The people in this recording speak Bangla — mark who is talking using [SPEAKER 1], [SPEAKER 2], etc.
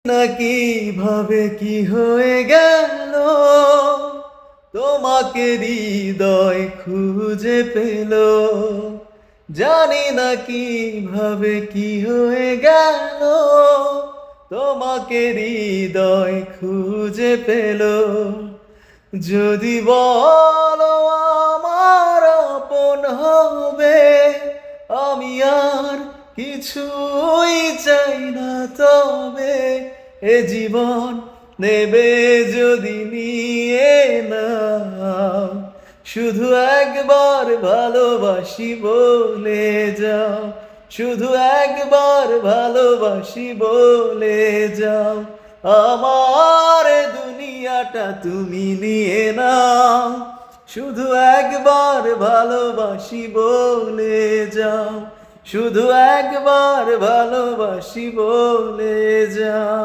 [SPEAKER 1] না কিভাবে কি হয়ে গেল, তোমাকে হৃদয় খুঁজে পেল। জানি না কিভাবে কি হয়ে গেল, তোমাকে হৃদয় খুঁজে পেল। যদি বলো আমার আপন হবে, আমি আর কিছুই চাই না। তবে এ জীবন নেবে যদি নিয়ে নাও, শুধু একবার ভালোবাসি বলে যাও, শুধু একবার ভালোবাসি বলে যাও। আমার দুনিয়াটা তুমি নিয়ে নাও, শুধু একবার ভালোবাসি বলে যাও, শুধু একবার ভালোবাসি বলে যাও।